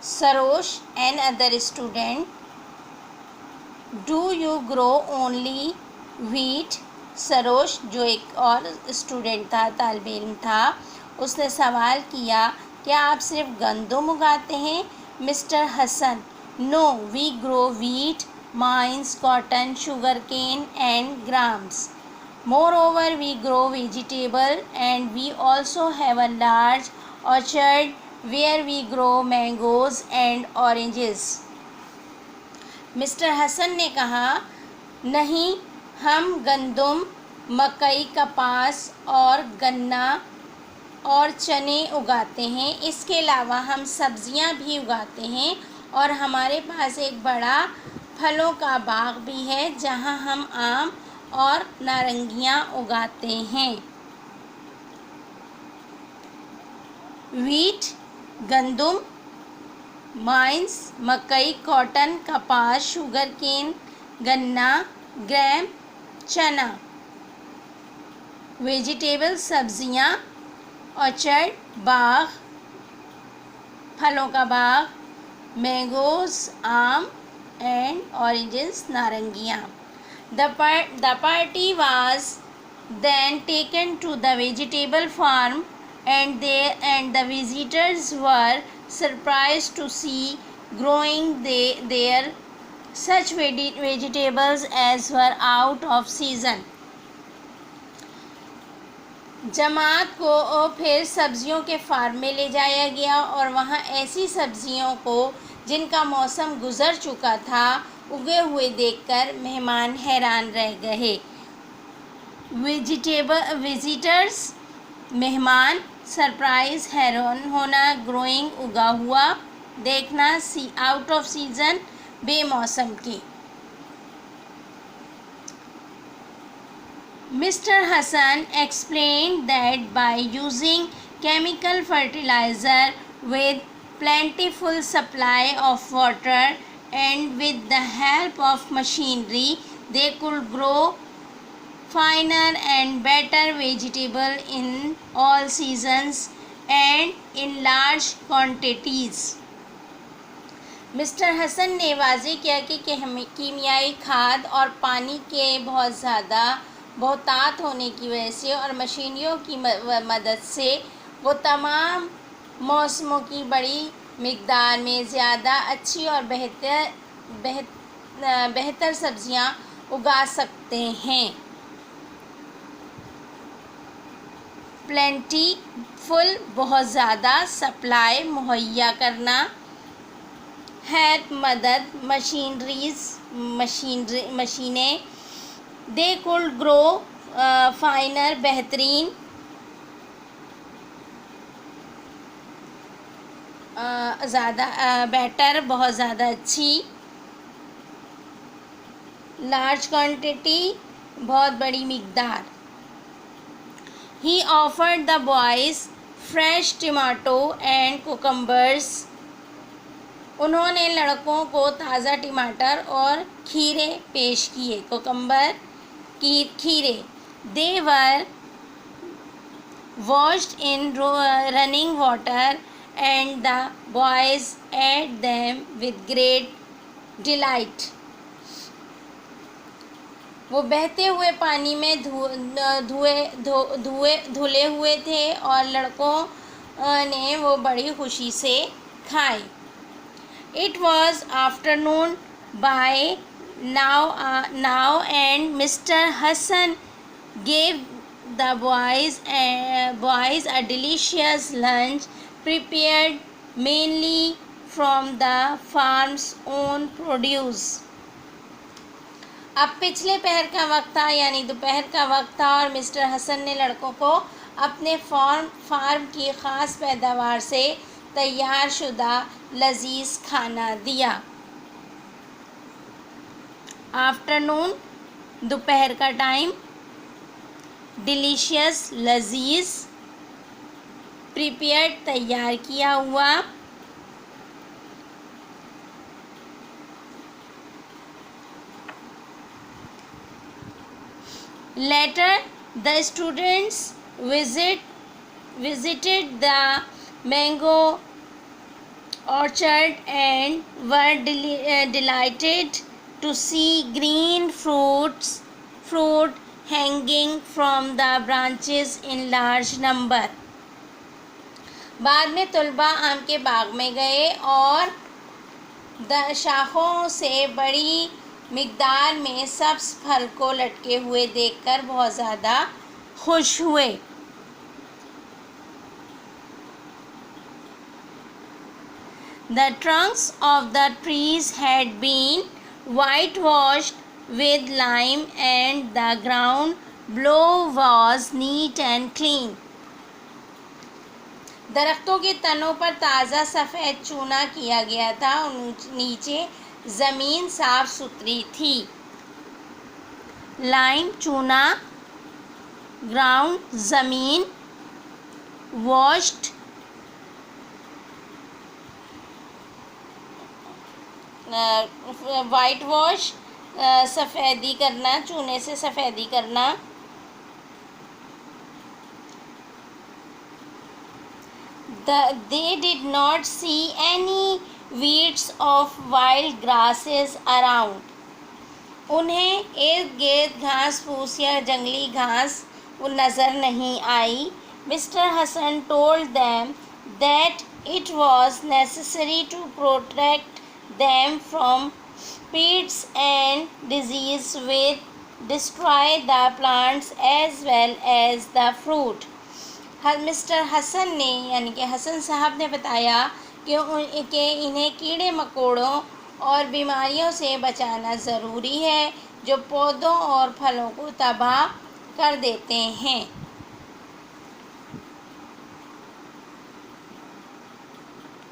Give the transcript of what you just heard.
Saroj and other student, do you grow only wheat? Saroj जो एक और स्टूडेंट था, तालिब इल्म था, उसने सवाल किया, क्या आप सिर्फ गंदम उगाते हैं? Mister Hasan, no, we grow wheat, maize, cotton, sugarcane and grams. Moreover, we grow vegetable and we also have a large orchard where we grow mangoes and oranges. Mister Hasan ने कहा, नहीं, हम गंदम, मकई, कपास और गन्ना और चने उगाते हैं. इसके अलावा हम सब्जियां भी उगाते हैं और हमारे पास एक बड़ा फलों का बाग भी है जहां हम आम और नारंगियां उगाते हैं. व्हीट गंदम, माइन्स मकई, कॉटन कपास, शुगर केन गन्ना, ग्राम चना. वेजिटेबल सब्जियां, ऑर्चर्ड बाग, फलों का बाग, मैंगोज आम एंड ऑरेंजेस नारंगियां. The party was then taken to the vegetable farm and the visitors were surprised to see growing there such vegetables as were out of season. जमात को फिर सब्जियों के फार्म में ले जाया गया और वहाँ ऐसी सब्जियों को जिनका मौसम गुज़र चुका था उगे हुए देखकर मेहमान हैरान रह गए. विजिटर्स मेहमान, सरप्राइज हैरान होना, ग्रोइंग उगा हुआ, देखना, सी आउट ऑफ सीजन बेमौसम की. Mr. Hassan explained that by using chemical fertilizer with plentiful supply of water and with the help of machinery, they could grow finer and better vegetable in all seasons and in large quantities. Mister Hasan ने वाज़े किया कि कीमियाई खाद और पानी के बहुत ज़्यादा बहुतात होने की वजह से और मशीनियों की मदद से वो तमाम मौसमों की बड़ी मिक़दार में ज़्यादा अच्छी और बेहतर सब्ज़ियाँ उगा सकते हैं. प्लेंटीफुल बहुत ज़्यादा, सप्लाई मुहैया करना, हेल्प मदद, मशीनें, दे कुड ग्रो फाइनर बेहतरीन, ज़्यादा बेटर बहुत ज़्यादा अच्छी, लार्ज क्वांटिटी बहुत बड़ी मिक़दार. He offered the boys fresh tomato and cucumbers. उन्होंने लड़कों को ताज़ा टमाटर और खीरे पेश किए. कुकम्बर खीरे. They were washed in running water and the boys ate them with great delight. वो बहते हुए पानी में धुले हुए थे और लड़कों ने वो बड़ी खुशी से खाए. It was afternoon by now and Mr. Hassan gave the boys a delicious lunch prepared mainly from the farm's own produce. अब पिछले पहर का वक्त था, यानी दोपहर का वक्त था और मिस्टर हसन ने लड़कों को अपने फार्म की ख़ास पैदावार से तैयार शुदा लजीज खाना दिया. आफ्टरनून दोपहर का टाइम, डिलीशियस लजीज, प्रिपेयर्ड तैयार किया हुआ, later the students visited the mango orchard and were delighted to see green fruit hanging from the branches in large number. बाद में तुलबा आम के बाग में गए और शाखों से बड़ी मिकदार में सब्ज़ फल को लटके हुए देखकर बहुत ज़्यादा खुश हुए. The trunks of the trees had been whitewashed with lime and the ground below was neat and clean. दरख्तों के तनों पर ताज़ा सफ़ेद चूना किया गया था और नीचे ज़मीन साफ़ सुथरी थी. लाइम चूना, ग्राउंड ज़मीन, वॉश्ड वाइट वॉश सफ़ेदी करना, चूने से सफ़ेदी करना. They did not see any weeds of wild grasses around. उन्हें इर्द गिर्द घास फूस या जंगली घास वो नज़र नहीं आई. Mr. Hassan told them that it was necessary to protect them from pests and disease which destroy the plants as well as the fruit. Mister Hasan ने यानी कि हसन साहब ने बताया कि इन्हें कीड़े मकोड़ों और बीमारियों से बचाना ज़रूरी है जो पौधों और फलों को तबाह कर देते हैं.